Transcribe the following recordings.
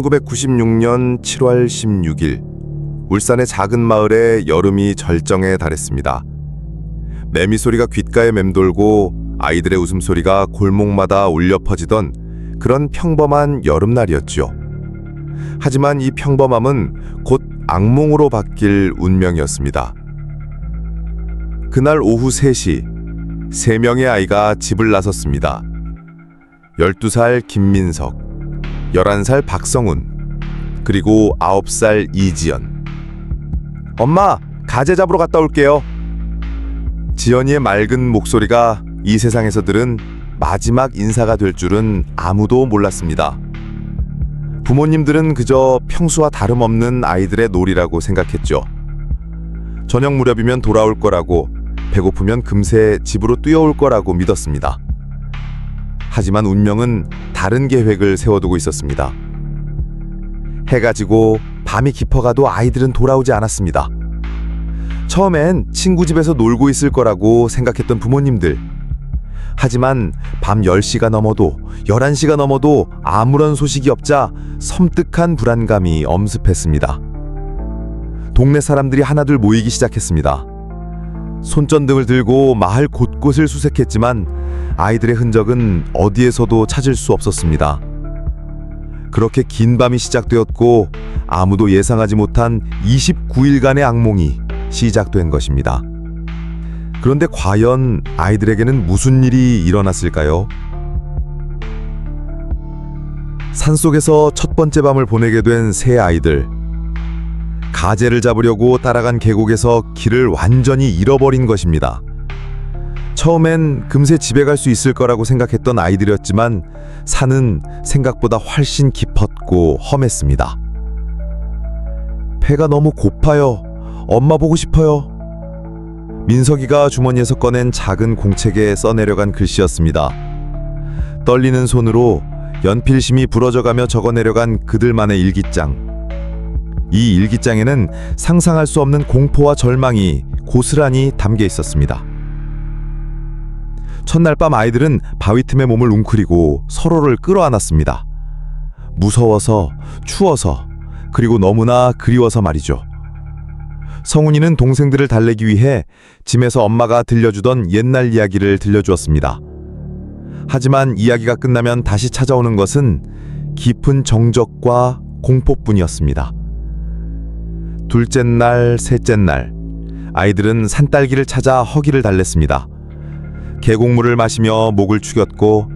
1996년 7월 16일 울산의 작은 마을에 여름이 절정에 달했습니다. 매미 소리가 귓가에 맴돌고 아이들의 웃음소리가 골목마다 울려 퍼지던 그런 평범한 여름날이었죠. 하지만 이 평범함은 곧 악몽으로 바뀔 운명이었습니다. 그날 오후 3시, 3명의 아이가 집을 나섰습니다. 12살 김민석, 11살 박성훈, 그리고 9살 이지연. 엄마, 가재 잡으러 갔다 올게요. 지연이의 맑은 목소리가 이 세상에서 들은 마지막 인사가 될 줄은 아무도 몰랐습니다. 부모님들은 그저 평소와 다름없는 아이들의 놀이라고 생각했죠. 저녁 무렵이면 돌아올 거라고, 배고프면 금세 집으로 뛰어올 거라고 믿었습니다. 하지만 운명은 다른 계획을 세워두고 있었습니다. 해가 지고 밤이 깊어가도 아이들은 돌아오지 않았습니다. 처음엔 친구 집에서 놀고 있을 거라고 생각했던 부모님들. 하지만 밤 10시가 넘어도 11시가 넘어도 아무런 소식이 없자 섬뜩한 불안감이 엄습했습니다. 동네 사람들이 하나둘 모이기 시작했습니다. 손전등을 들고 마을 곳곳을 수색했지만 아이들의 흔적은 어디에서도 찾을 수 없었습니다. 그렇게 긴 밤이 시작되었고 아무도 예상하지 못한 29일간의 악몽이 시작된 것입니다. 그런데 과연 아이들에게는 무슨 일이 일어났을까요? 산속에서 첫 번째 밤을 보내게 된 세 아이들. 가재를 잡으려고 따라간 계곡에서 길을 완전히 잃어버린 것입니다. 처음엔 금세 집에 갈 수 있을 거라고 생각했던 아이들이었지만 산은 생각보다 훨씬 깊었고 험했습니다. 배가 너무 고파요. 엄마 보고 싶어요. 민석이가 주머니에서 꺼낸 작은 공책에 써내려간 글씨였습니다. 떨리는 손으로 연필심이 부러져가며 적어내려간 그들만의 일기장. 이 일기장에는 상상할 수 없는 공포와 절망이 고스란히 담겨 있었습니다. 첫날 밤 아이들은 바위 틈에 몸을 웅크리고 서로를 끌어안았습니다. 무서워서, 추워서, 그리고 너무나 그리워서 말이죠. 성훈이는 동생들을 달래기 위해 짐에서 엄마가 들려주던 옛날 이야기를 들려주었습니다. 하지만 이야기가 끝나면 다시 찾아오는 것은 깊은 정적과 공포뿐이었습니다. 둘째 날, 셋째 날, 아이들은 산딸기를 찾아 허기를 달랬습니다. 계곡물을 마시며 목을 축였고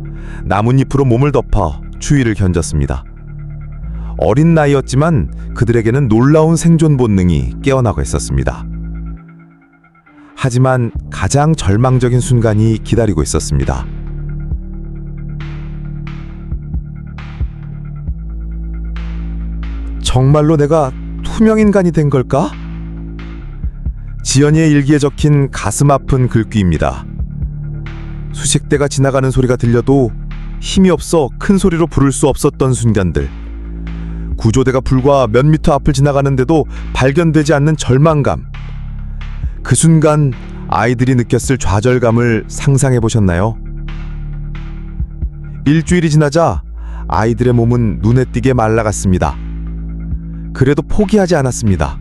나뭇잎으로 몸을 덮어 추위를 견뎠습니다. 어린 나이였지만 그들에게는 놀라운 생존 본능이 깨어나고 있었습니다. 하지만 가장 절망적인 순간이 기다리고 있었습니다. 정말로 내가 투명인간이 된 걸까? 지연이의 일기에 적힌 가슴 아픈 글귀입니다. 수색대가 지나가는 소리가 들려도 힘이 없어 큰 소리로 부를 수 없었던 순간들. 구조대가 불과 몇 미터 앞을 지나가는데도 발견되지 않는 절망감. 그 순간 아이들이 느꼈을 좌절감을 상상해 보셨나요? 일주일이 지나자 아이들의 몸은 눈에 띄게 말라갔습니다. 그래도 포기하지 않았습니다.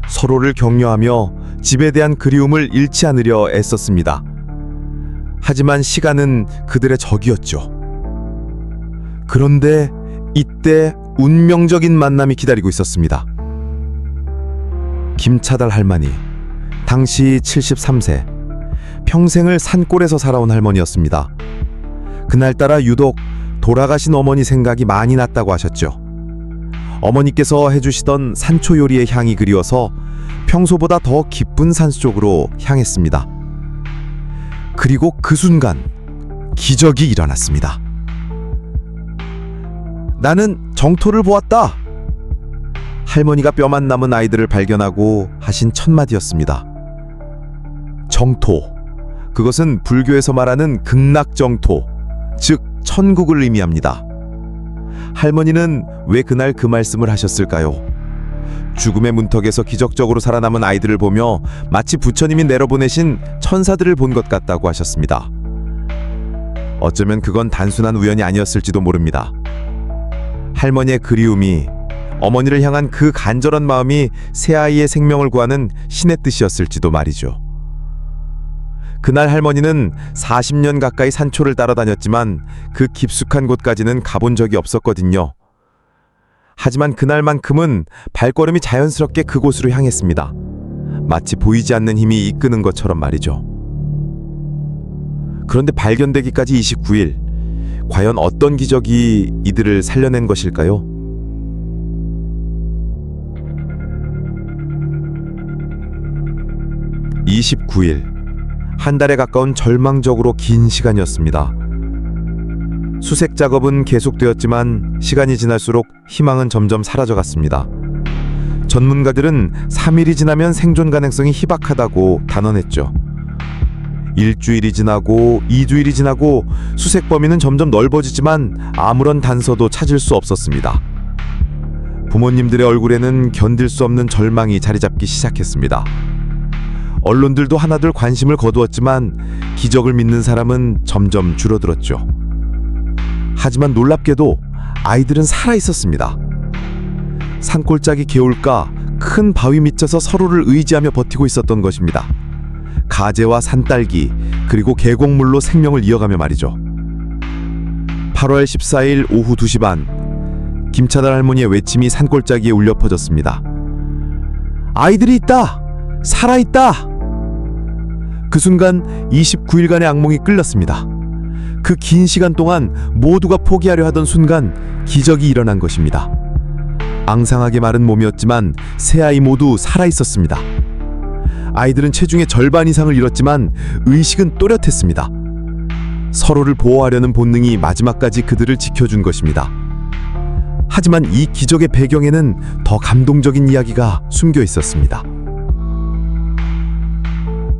서로를 격려하며 집에 대한 그리움을 잃지 않으려 애썼습니다. 하지만 시간은 그들의 적이었죠. 그런데 이때 운명적인 만남이 기다리고 있었습니다. 김차달 할머니, 당시 73세, 평생을 산골에서 살아온 할머니였습니다. 그날따라 유독 돌아가신 어머니 생각이 많이 났다고 하셨죠. 어머니께서 해주시던 산초 요리의 향이 그리워서 평소보다 더 깊은 산속으로 향했습니다. 그리고 그 순간 기적이 일어났습니다. 나는 정토를 보았다. 할머니가 뼈만 남은 아이들을 발견하고 하신 첫 마디였습니다. 정토, 그것은 불교에서 말하는 극락정토, 즉 천국을 의미합니다. 할머니는 왜 그날 그 말씀을 하셨을까요? 죽음의 문턱에서 기적적으로 살아남은 아이들을 보며 마치 부처님이 내려보내신 천사들을 본 것 같다고 하셨습니다. 어쩌면 그건 단순한 우연이 아니었을지도 모릅니다. 할머니의 그리움이, 어머니를 향한 그 간절한 마음이 새아이의 생명을 구하는 신의 뜻이었을지도 말이죠. 그날 할머니는 40년 가까이 산초를 따라다녔지만 그 깊숙한 곳까지는 가본 적이 없었거든요. 하지만 그날만큼은 발걸음이 자연스럽게 그곳으로 향했습니다. 마치 보이지 않는 힘이 이끄는 것처럼 말이죠. 그런데 발견되기까지 29일, 과연 어떤 기적이 이들을 살려낸 것일까요? (29일) 한 달에 가까운 절망적으로 긴 시간이었습니다. 수색 작업은 계속되었지만 시간이 지날수록 희망은 점점 사라져갔습니다. 전문가들은 3일이 지나면 생존 가능성이 희박하다고 단언했죠. 일주일이 지나고 2주일이 지나고 수색 범위는 점점 넓어지지만 아무런 단서도 찾을 수 없었습니다. 부모님들의 얼굴에는 견딜 수 없는 절망이 자리 잡기 시작했습니다. 언론들도 하나둘 관심을 거두었지만 기적을 믿는 사람은 점점 줄어들었죠. 하지만 놀랍게도 아이들은 살아 있었습니다. 산골짜기 개울가 큰 바위 밑에서 서로를 의지하며 버티고 있었던 것입니다. 가재와 산딸기 그리고 계곡물로 생명을 이어가며 말이죠. 8월 14일 오후 2시 반, 김차달 할머니의 외침이 산골짜기에 울려 퍼졌습니다. 아이들이 있다! 살아있다! 그 순간 29일간의 악몽이 끌렸습니다. 그 긴 시간 동안 모두가 포기하려 하던 순간 기적이 일어난 것입니다. 앙상하게 마른 몸이었지만 세 아이 모두 살아있었습니다. 아이들은 체중의 절반 이상을 잃었지만 의식은 또렷했습니다. 서로를 보호하려는 본능이 마지막까지 그들을 지켜준 것입니다. 하지만 이 기적의 배경에는 더 감동적인 이야기가 숨겨 있었습니다.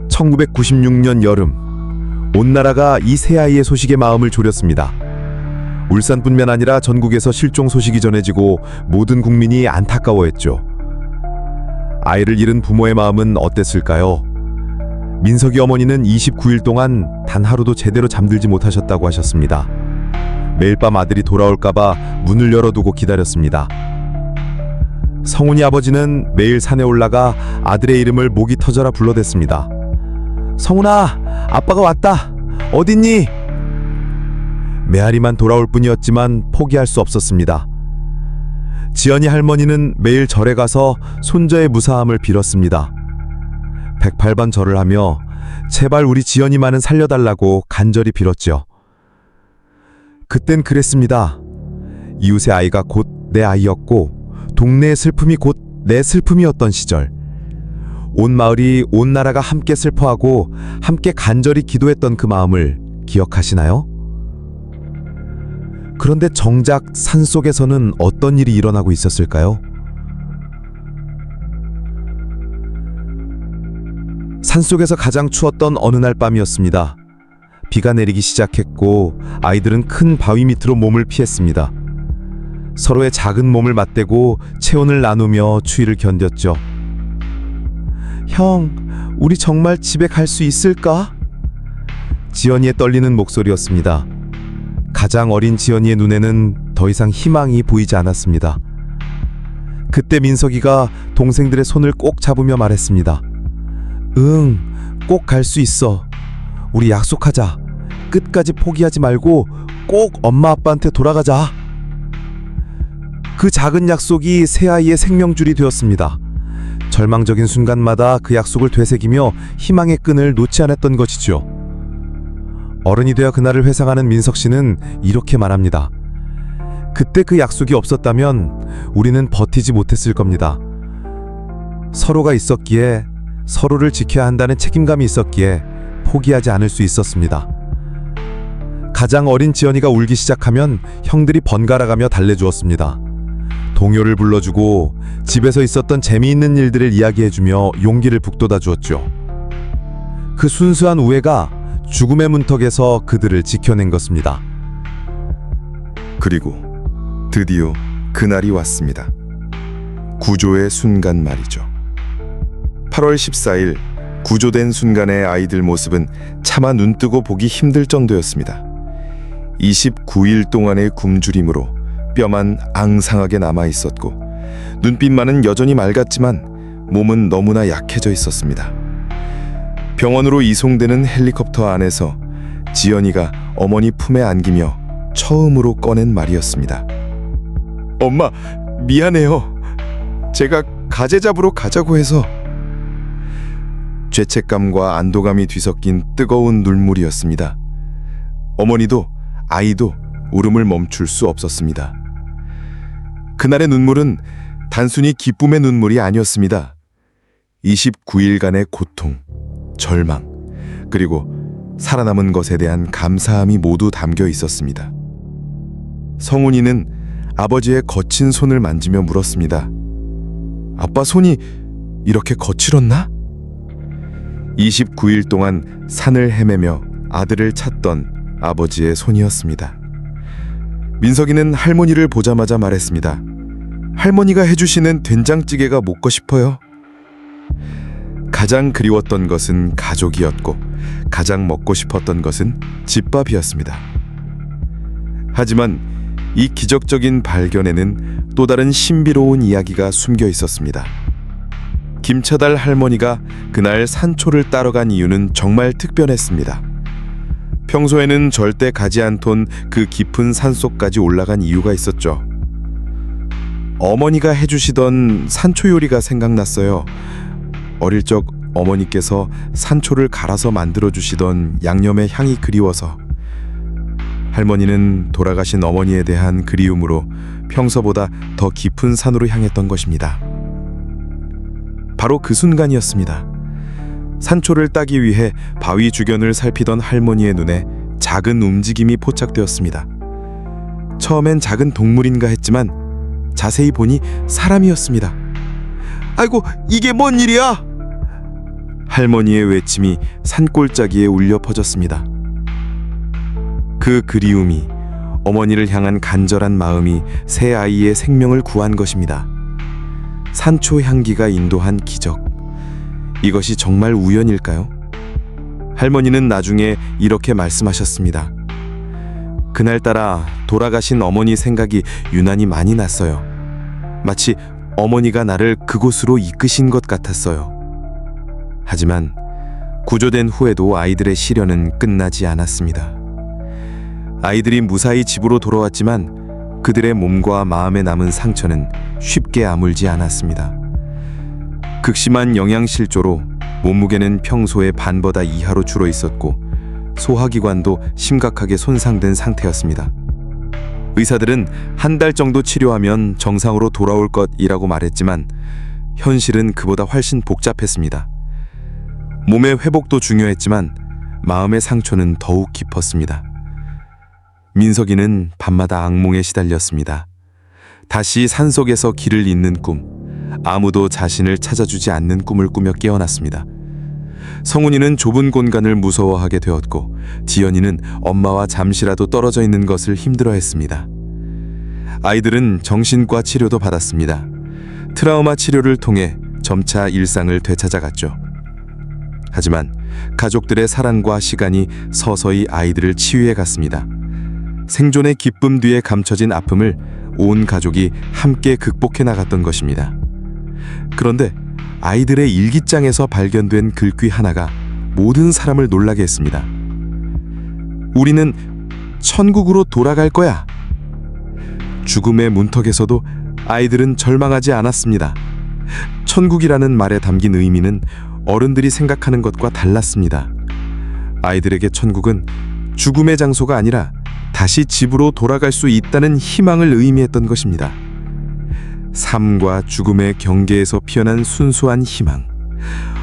1996년 여름, 온 나라가 이 세 아이의 소식에 마음을 졸였습니다. 울산뿐만 아니라 전국에서 실종 소식이 전해지고 모든 국민이 안타까워했죠. 아이를 잃은 부모의 마음은 어땠을까요? 민석이 어머니는 29일 동안 단 하루도 제대로 잠들지 못하셨다고 하셨습니다. 매일 밤 아들이 돌아올까봐 문을 열어두고 기다렸습니다. 성훈이 아버지는 매일 산에 올라가 아들의 이름을 목이 터져라 불러댔습니다. 성훈아, 아빠가 왔다. 어딨니? 메아리만 돌아올 뿐이었지만 포기할 수 없었습니다. 지연이 할머니는 매일 절에 가서 손자의 무사함을 빌었습니다. 108번 절을 하며 제발 우리 지연이만은 살려달라고 간절히 빌었죠. 그땐 그랬습니다. 이웃의 아이가 곧 내 아이였고 동네의 슬픔이 곧 내 슬픔이었던 시절. 온 마을이, 온 나라가 함께 슬퍼하고 함께 간절히 기도했던 그 마음을 기억하시나요? 그런데 정작 산속에서는 어떤 일이 일어나고 있었을까요? 산속에서 가장 추웠던 어느 날 밤이었습니다. 비가 내리기 시작했고 아이들은 큰 바위 밑으로 몸을 피했습니다. 서로의 작은 몸을 맞대고 체온을 나누며 추위를 견뎠죠. 형, 우리 정말 집에 갈 수 있을까? 지연이의 떨리는 목소리였습니다. 가장 어린 지연이의 눈에는 더 이상 희망이 보이지 않았습니다. 그때 민석이가 동생들의 손을 꼭 잡으며 말했습니다. 응, 꼭 갈 수 있어. 우리 약속하자. 끝까지 포기하지 말고 꼭 엄마 아빠한테 돌아가자. 그 작은 약속이 새 아이의 생명줄이 되었습니다. 절망적인 순간마다 그 약속을 되새기며 희망의 끈을 놓지 않았던 것이죠. 어른이 되어 그날을 회상하는 민석 씨는 이렇게 말합니다. 그때 그 약속이 없었다면 우리는 버티지 못했을 겁니다. 서로가 있었기에, 서로를 지켜야 한다는 책임감이 있었기에 포기하지 않을 수 있었습니다. 가장 어린 지연이가 울기 시작하면 형들이 번갈아가며 달래주었습니다. 동요를 불러주고 집에서 있었던 재미있는 일들을 이야기해주며 용기를 북돋아 주었죠. 그 순수한 우애가 죽음의 문턱에서 그들을 지켜낸 것입니다. 그리고 드디어 그날이 왔습니다. 구조의 순간 말이죠. 8월 14일 구조된 순간의 아이들 모습은 차마 눈뜨고 보기 힘들 정도였습니다. 29일 동안의 굶주림으로 뼈만 앙상하게 남아 있었고 눈빛만은 여전히 맑았지만 몸은 너무나 약해져 있었습니다. 병원으로 이송되는 헬리콥터 안에서 지연이가 어머니 품에 안기며 처음으로 꺼낸 말이었습니다. 엄마, 미안해요. 제가 가재 잡으러 가자고 해서. 죄책감과 안도감이 뒤섞인 뜨거운 눈물이었습니다. 어머니도 아이도 울음을 멈출 수 없었습니다. 그날의 눈물은 단순히 기쁨의 눈물이 아니었습니다. 29일간의 고통, 절망, 그리고 살아남은 것에 대한 감사함이 모두 담겨 있었습니다. 성훈이는 아버지의 거친 손을 만지며 물었습니다. 아빠 손이 이렇게 거칠었나? 29일 동안 산을 헤매며 아들을 찾던 아버지의 손이었습니다. 민석이는 할머니를 보자마자 말했습니다. 할머니가 해주시는 된장찌개가 먹고 싶어요. 가장 그리웠던 것은 가족이었고 가장 먹고 싶었던 것은 집밥이었습니다. 하지만 이 기적적인 발견에는 또 다른 신비로운 이야기가 숨겨 있었습니다. 김차달 할머니가 그날 산초를 따러 간 이유는 정말 특별했습니다. 평소에는 절대 가지 않던 그 깊은 산속까지 올라간 이유가 있었죠. 어머니가 해주시던 산초 요리가 생각났어요. 어릴 적 어머니께서 산초를 갈아서 만들어주시던 양념의 향이 그리워서. 할머니는 돌아가신 어머니에 대한 그리움으로 평소보다 더 깊은 산으로 향했던 것입니다. 바로 그 순간이었습니다. 산초를 따기 위해 바위 주변을 살피던 할머니의 눈에 작은 움직임이 포착되었습니다. 처음엔 작은 동물인가 했지만 자세히 보니 사람이었습니다. 아이고, 이게 뭔 일이야? 할머니의 외침이 산골짜기에 울려 퍼졌습니다. 그 그리움이, 어머니를 향한 간절한 마음이 새 아이의 생명을 구한 것입니다. 산초 향기가 인도한 기적. 이것이 정말 우연일까요? 할머니는 나중에 이렇게 말씀하셨습니다. 그날따라 돌아가신 어머니 생각이 유난히 많이 났어요. 마치 어머니가 나를 그곳으로 이끄신 것 같았어요. 하지만 구조된 후에도 아이들의 시련은 끝나지 않았습니다. 아이들이 무사히 집으로 돌아왔지만 그들의 몸과 마음에 남은 상처는 쉽게 아물지 않았습니다. 극심한 영양실조로 몸무게는 평소의 반보다 이하로 줄어 있었고 소화기관도 심각하게 손상된 상태였습니다. 의사들은 한 달 정도 치료하면 정상으로 돌아올 것이라고 말했지만 현실은 그보다 훨씬 복잡했습니다. 몸의 회복도 중요했지만 마음의 상처는 더욱 깊었습니다. 민석이는 밤마다 악몽에 시달렸습니다. 다시 산속에서 길을 잇는 꿈, 아무도 자신을 찾아주지 않는 꿈을 꾸며 깨어났습니다. 성훈이는 좁은 공간을 무서워하게 되었고 지연이는 엄마와 잠시라도 떨어져 있는 것을 힘들어했습니다. 아이들은 정신과 치료도 받았습니다. 트라우마 치료를 통해 점차 일상을 되찾아갔죠. 하지만 가족들의 사랑과 시간이 서서히 아이들을 치유해 갔습니다. 생존의 기쁨 뒤에 감춰진 아픔을 온 가족이 함께 극복해 나갔던 것입니다. 그런데 아이들의 일기장에서 발견된 글귀 하나가 모든 사람을 놀라게 했습니다. 우리는 천국으로 돌아갈 거야. 죽음의 문턱에서도 아이들은 절망하지 않았습니다. 천국이라는 말에 담긴 의미는 어른들이 생각하는 것과 달랐습니다. 아이들에게 천국은 죽음의 장소가 아니라 다시 집으로 돌아갈 수 있다는 희망을 의미했던 것입니다. 삶과 죽음의 경계에서 피어난 순수한 희망.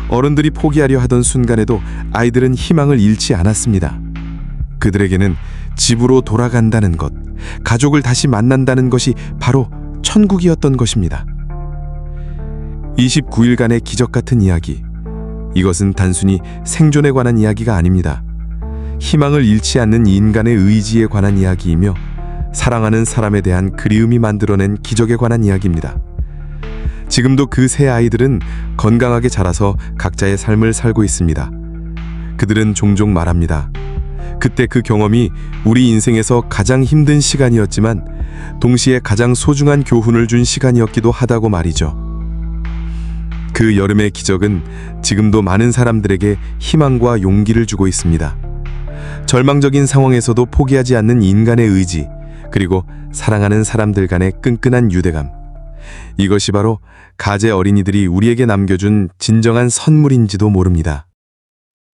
어른들이 포기하려 하던 순간에도 아이들은 희망을 잃지 않았습니다. 그들에게는 집으로 돌아간다는 것, 가족을 다시 만난다는 것이 바로 천국이었던 것입니다. 29일간의 기적 같은 이야기. 이것은 단순히 생존에 관한 이야기가 아닙니다. 희망을 잃지 않는 인간의 의지에 관한 이야기이며 사랑하는 사람에 대한 그리움이 만들어낸 기적에 관한 이야기입니다. 지금도 그 세 아이들은 건강하게 자라서 각자의 삶을 살고 있습니다. 그들은 종종 말합니다. 그때 그 경험이 우리 인생에서 가장 힘든 시간이었지만 동시에 가장 소중한 교훈을 준 시간이었기도 하다고 말이죠. 그 여름의 기적은 지금도 많은 사람들에게 희망과 용기를 주고 있습니다. 절망적인 상황에서도 포기하지 않는 인간의 의지, 그리고 사랑하는 사람들 간의 끈끈한 유대감. 이것이 바로 가재 어린이들이 우리에게 남겨준 진정한 선물인지도 모릅니다.